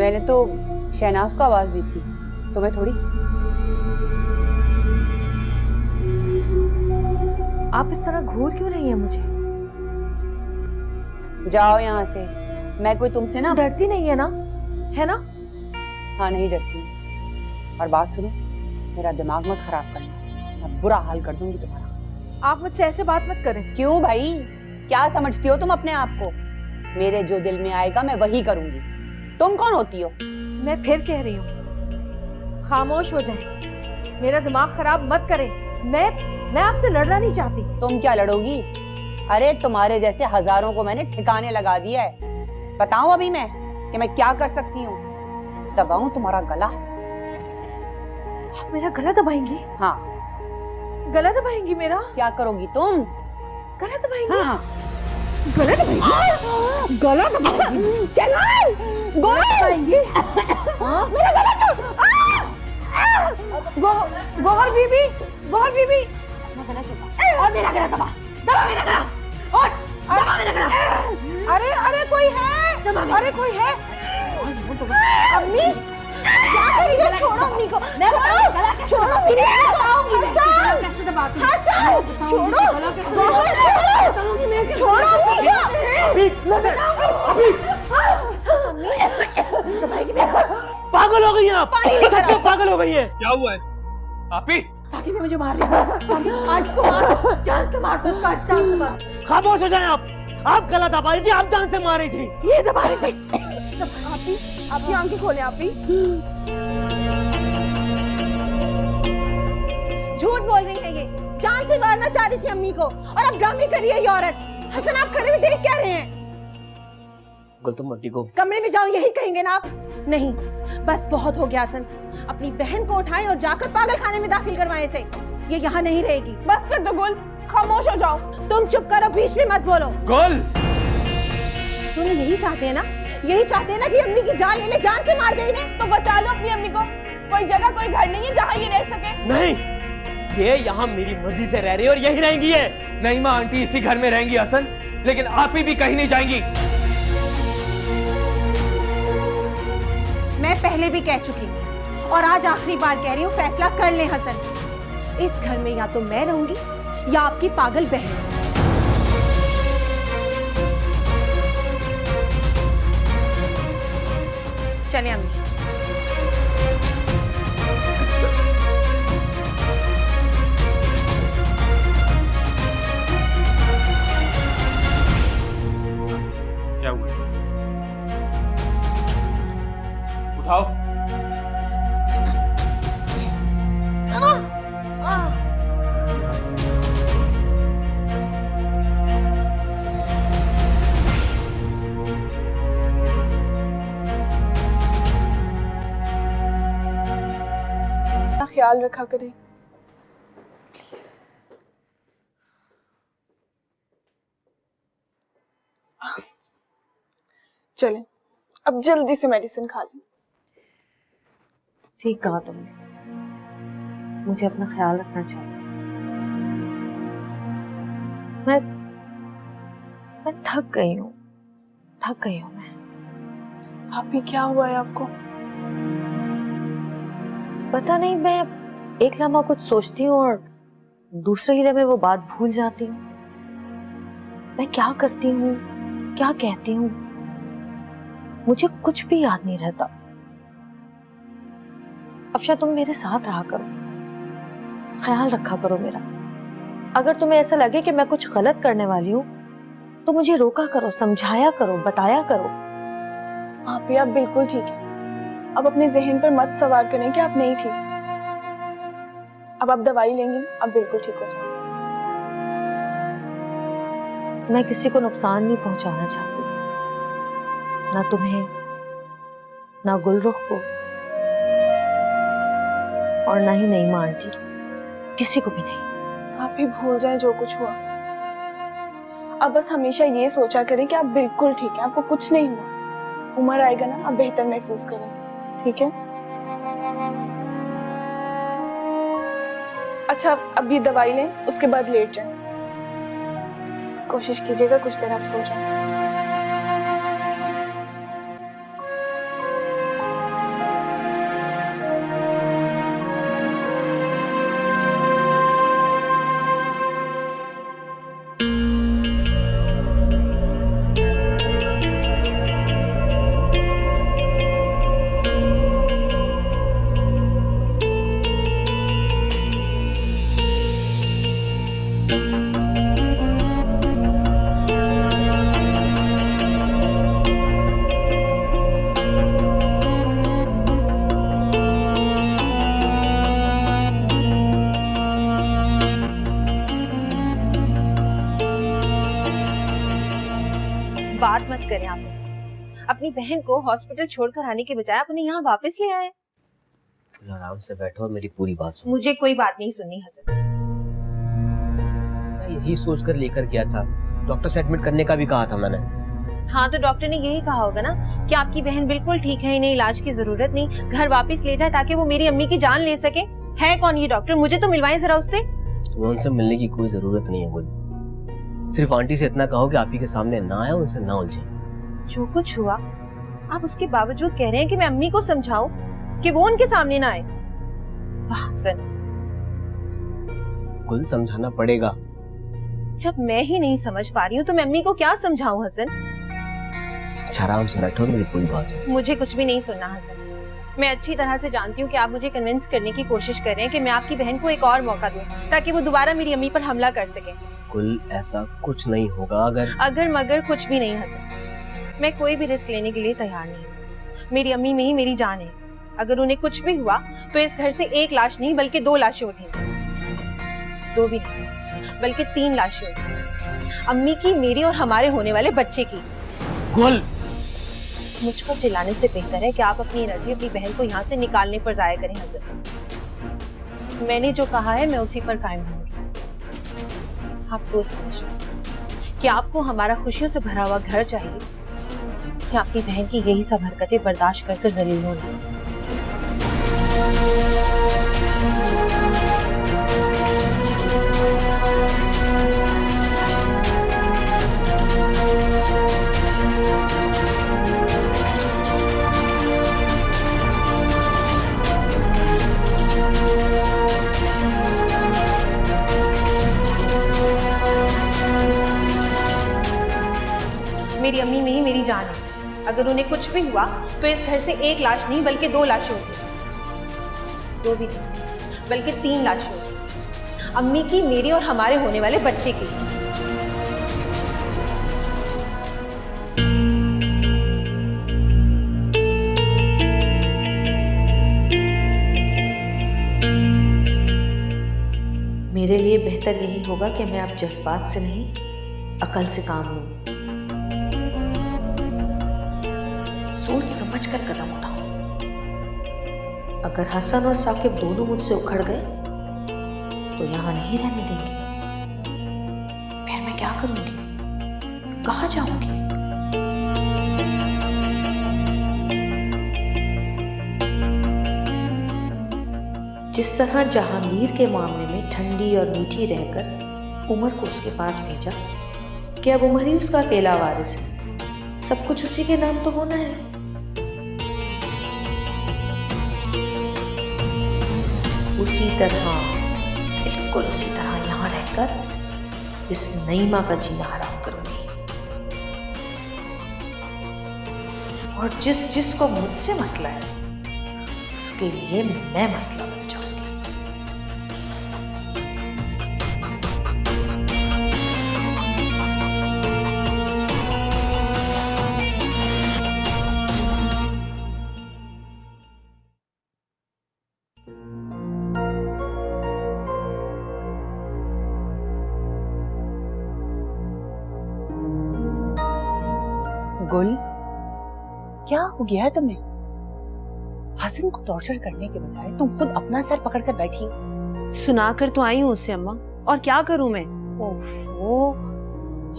मैंने तो शहनाज को आवाज दी थी, तुम्हें थोड़ी। आप इस तरह घूर क्यों रही हैं मुझे? जाओ यहाँ से, मैं कोई तुमसे ना डरती नहीं है ना, है ना? हाँ नहीं डरती। और बात सुनो, मेरा दिमाग मत खराब करना, मैं बुरा हाल कर दूंगी तुम्हारा। आप मुझसे ऐसे बात मत करें। क्यों भाई, क्या समझती हो तुम अपने आप को? मेरे जो दिल में आएगा मैं वही करूंगी। तुम कौन होती हो? मैं फिर कह रही हूँ, खामोश हो जाएं, मेरा दिमाग खराब मत करें। मैं आपसे लड़ना नहीं चाहती। तुम क्या लड़ोगी? अरे तुम्हारे जैसे हजारों को मैंने ठिकाने लगा दिया है। बताऊं अभी मैं कि मैं क्या कर सकती हूँ? दबाऊं तुम्हारा गला? आप मेरा गला दबाएंगी? हाँ। गला दबाएंगी मेरा? क्या करोगी तुम? गला दबाएंगी? हाँ। गला दबाएंगी? गला दबाएंगी? चल दबाएंगी? मेरा गला छोड़। गौहर बीबी, गौहर बीबी, मेरा गला छोड़ और मेरा गला दबा। दबा मेरा गला और दबा मेरा गला। अरे अरे कोई है, अरे कोई है। अम्मी क्या कर रही हो? छोड़ो अम्मी को। मैं बताऊं? छोड़ो अम्मी को। हसन कैसे दबाती हूँ? हसन छोड़ो। छोड़ो अम्मी को। अम्मी दबाएगी मेरा। पागल हो गई हैं आप? पानी लेकर आओ। पागल हो गई हैं? क्या हुआ है आपी? साकिब भी मुझे मार रही है। साकिब आज इसको मारो, जान से मार दो इसको, आज जान से मार। खामोश हो जाएं आप गला दबा रही थी, आप जान से मार रही थी। ये दबा रही थी। आपकी आंखें खोले। आपी झूठ बोल रही है, ये जान से मारना चाह रही थी अम्मी को और अब ड्रामे कर रही है ये औरत। हसन आप खड़े हुए देख क्या रहे हैं? गुलतुम आंटी को कमरे में जाओ यही कहेंगे ना आप? नहीं, बस बहुत हो गया हसन। अपनी बहन को उठाएं और जाकर पागल खाने में दाखिल करवाएं इसे। ये यहाँ नहीं रहेगी। बस कर दो गुल, खामोश हो जाओ। तुम चुप करो, बीच में मत बोलो। गुल, तुम यही चाहते हैं ना, यही चाहते हैं ना कि अम्मी की जान ले ले, जान से मार दे इन्हें। तो बचा लो अपनी अम्मी को। कोई जगह कोई घर नहीं है जहाँ ये रह सके। नहीं, ये यहाँ मेरी मर्जी से रह रही है और यही रहेंगी है। नहीं माँ, आंटी इसी घर में रहेंगी हसन, लेकिन आप ही भी कहीं नहीं जाएंगी। मैं पहले भी कह चुकी हूँ और आज आखिरी बार कह रही हूँ, फैसला कर ले हसन। इस घर में या तो मैं रहूंगी या आपकी पागल बहन। चले अम्मी। क्या हुआ? उठाओ। ख्याल रखा करें प्लीज। चलें, अब जल्दी से मेडिसिन खा लें। ठीक कहा तुमने, मुझे अपना ख्याल रखना चाहिए। मैं थक गई हूँ मैं। आप ही क्या हुआ है आपको? पता नहीं, मैं एक लम्हा कुछ सोचती हूँ और दूसरे ही लम्हे वो बात भूल जाती हूँ। मैं क्या करती हूँ, क्या कहती हूँ, मुझे कुछ भी याद नहीं रहता। अफशा तुम मेरे साथ रहा करो, ख्याल रखा करो मेरा। अगर तुम्हें ऐसा लगे कि मैं कुछ गलत करने वाली हूँ तो मुझे रोका करो, समझाया करो, बताया करो। आप ही आप बिल्कुल ठीक है। अब अपने जहन पर मत सवार करें कि आप नहीं ठीक। अब आप दवाई लेंगी ना, अब बिल्कुल ठीक हो जाएंगे। मैं किसी को नुकसान नहीं पहुंचाना चाहती, ना तुम्हें, ना गुलरुख को, और ना ही नईमा आंटी, किसी को भी नहीं। आप ही भूल जाएं जो कुछ हुआ। अब बस हमेशा ये सोचा करें कि आप बिल्कुल ठीक है, आपको कुछ नहीं हुआ। उम्र आएगा ना, आप बेहतर महसूस करेंगे। ठीक है? अच्छा, अब ये दवाई लें, उसके बाद लेट जाएं। कोशिश कीजिएगा कुछ देर आप सो जाएं। बात मत करें आप इससे। अपनी बहन को हॉस्पिटल छोड़कर आने के बजाय आप उन्हें यहाँ वापस ले आए। आराम से बैठो और मेरी पूरी बात सुनो। मुझे कोई बात नहीं सुननी हसन। मैं यही सोचकर लेकर गया था, डॉक्टर से एडमिट करने का भी कहा था मैंने। हाँ तो डॉक्टर ने यही कहा होगा ना कि आपकी बहन बिल्कुल ठीक है, इन्हें इलाज की जरूरत नहीं, घर वापस ले जाए ताकि वो मेरी अम्मी की जान ले सके। है कौन ये डॉक्टर? मुझे तो मिलवाएं जरा उससे। तुम्हें उनसे मिलने की कोई जरूरत नहीं है गुल। सिर्फ आंटी से इतना कहो कि आप ही के सामने ना आए, उनसे ना उलझे। जो कुछ हुआ आप उसके बावजूद कह रहे हैं कि मैं अम्मी को समझाऊं कि वो उनके सामने ना आए। वाह हसन। गुल समझाना पड़ेगा। जब मैं ही नहीं समझ पा रही हूँ तो मैं अम्मी को क्या समझाऊं हसन? अच्छा आराम से बैठो और मेरी पूरी बात सुनो। मुझे कुछ भी नहीं सुनना हसन। मैं अच्छी तरह से जानती हूँ कि आप मुझे कन्विंस करने की कोशिश कर रहे हैं कि मैं आपकी बहन को एक और मौका दूं ताकि वो दोबारा मेरी अम्मी पर हमला कर सके। गुल ऐसा कुछ नहीं होगा। अगर मगर कुछ भी नहीं हसन। मैं कोई भी रिस्क लेने के लिए तैयार नहीं हूँ। मेरी अम्मी में ही मेरी जान है। अगर उन्हें कुछ भी हुआ तो इस घर से एक लाश नहीं बल्कि 2 लाशें उठेंगी। 2 भी नहीं बल्कि 3 लाशें उठेंगी। अम्मी की, मेरी और हमारे होने वाले बच्चे की। गुल मुझ पर चिल्लाने से बेहतर है कि आप अपनी एनर्जी अपनी बहन को यहाँ से निकालने पर जाया करें हसन। मैंने जो कहा है मैं उसी पर कायम रहूंगी। आप सोच समझ कि आपको हमारा खुशियों से भरा हुआ घर चाहिए कि अपनी बहन की यही सब हरकतें बर्दाश्त कर जलील होना। मेरी अम्मी में ही मेरी जान है। अगर उन्हें कुछ भी हुआ तो इस घर से एक लाश नहीं बल्कि 2 लाशें होगी। 2 भी नहीं बल्कि 3 लाशें होगी। अम्मी की, मेरी और हमारे होने वाले बच्चे की। मेरे लिए बेहतर यही होगा कि मैं अब जज्बात से नहीं अकल से काम लूं। सोच समझ कर कदम उठाऊं। अगर हसन और साकिब दोनों मुझसे उखड़ गए तो यहां नहीं रहने देंगे। फिर मैं क्या करूंगी? कहां जाऊंगी? जिस तरह जहांगीर के मामले में ठंडी और मीठी रहकर उमर को उसके पास भेजा कि अब उमर ही उसका अकेला वारिस है, सब कुछ उसी के नाम तो होना है। उसी तरह, बिल्कुल उसी तरह यहाँ रहकर इस नईमा का जीना हराम करूंगी। और जिसको मुझसे मसला है उसके लिए मैं मसला बन जाऊंगी। गुल, क्या हो गया है तुम्हें? हसन को टॉर्चर करने के बजाय तुम खुद अपना सर पकड़कर बैठी। सुनाकर तो आई हूँ उसे अम्मा, और क्या करूं मैं? ओफो,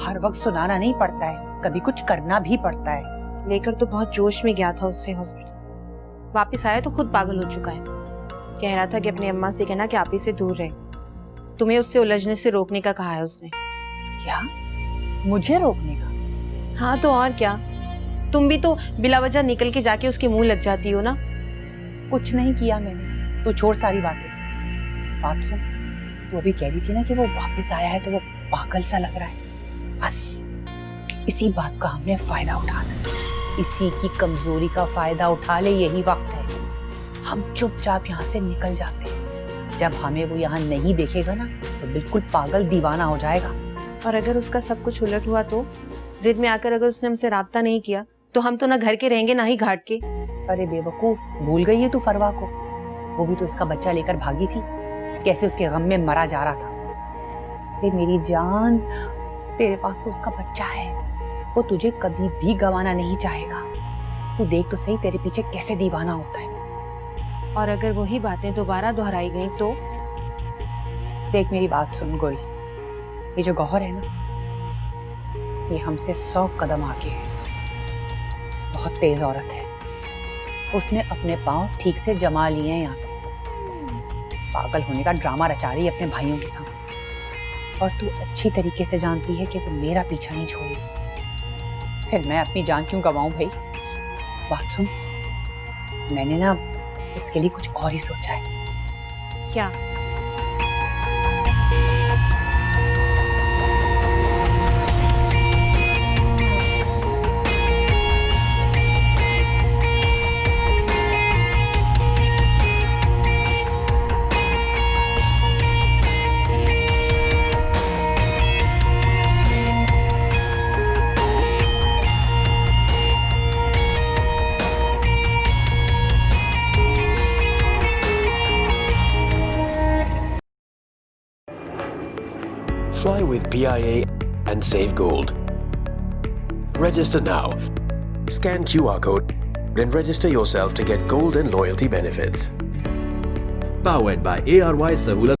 हर वक्त सुनाना नहीं पड़ता है, कभी कुछ करना भी पड़ता है। लेकर तो बहुत जोश में गया था उससे हॉस्पिटल, वापस आया तो खुद पागल हो चुका है। कह रहा था कि अपनी अम्मा से कहना कि आप ही से दूर रहे, तुम्हें उससे उलझने से रोकने का कहा है उसने। क्या? मुझे रोकने का? हाँ तो और क्या, तुम भी तो बिला वजह निकल के जाके उसके मुंह लग जाती हो ना। कुछ नहीं किया मैंने, तू छोड़ सारी बातें। बात सुन, तू अभी कह रही थी ना कि वो वापस आया है तो वो पागल सा लग रहा है। बस इसी बात का हमने फायदा उठाना है, इसी की कमजोरी का फायदा उठा ले, यही वक्त है। हम चुपचाप यहाँ से निकल जाते हैं। जब हमें वो यहाँ नहीं देखेगा ना तो बिल्कुल पागल दीवाना हो जाएगा। और अगर उसका सब कुछ उलट हुआ तो जिद में आकर अगर उसने हमसे राब्ता नहीं किया तो हम तो ना घर के रहेंगे ना ही घाट के। अरे बेवकूफ, भूल गई है तू फरवा को? वो भी तो इसका बच्चा लेकर भागी थी, कैसे उसके गम में मरा जा रहा था। अरे मेरी जान, तेरे पास तो उसका बच्चा है, वो तुझे कभी भी गंवाना नहीं चाहेगा। तू देख तो सही तेरे पीछे कैसे दीवाना होता है। और अगर वही बातें दोबारा दोहराई गई तो? देख मेरी बात सुन गोरी, ये जो गौहर है ना, ये हमसे 100 कदम आगे है। बहुत तेज औरत है, उसने अपने पांव ठीक से जमा लिए हैं यहाँ पे। पागल होने का ड्रामा रचा रही है अपने भाइयों के सामने, और तू अच्छी तरीके से जानती है कि वो मेरा पीछा नहीं छोड़ेगी। फिर मैं अपनी जान क्यों गवाऊं भाई? बात सुन, मैंने ना इसके लिए कुछ और ही सोचा है। क्या? Fly with PIA and save gold. Register now. Scan QR code and register yourself to get gold and loyalty benefits. Powered by ARY Sahulat.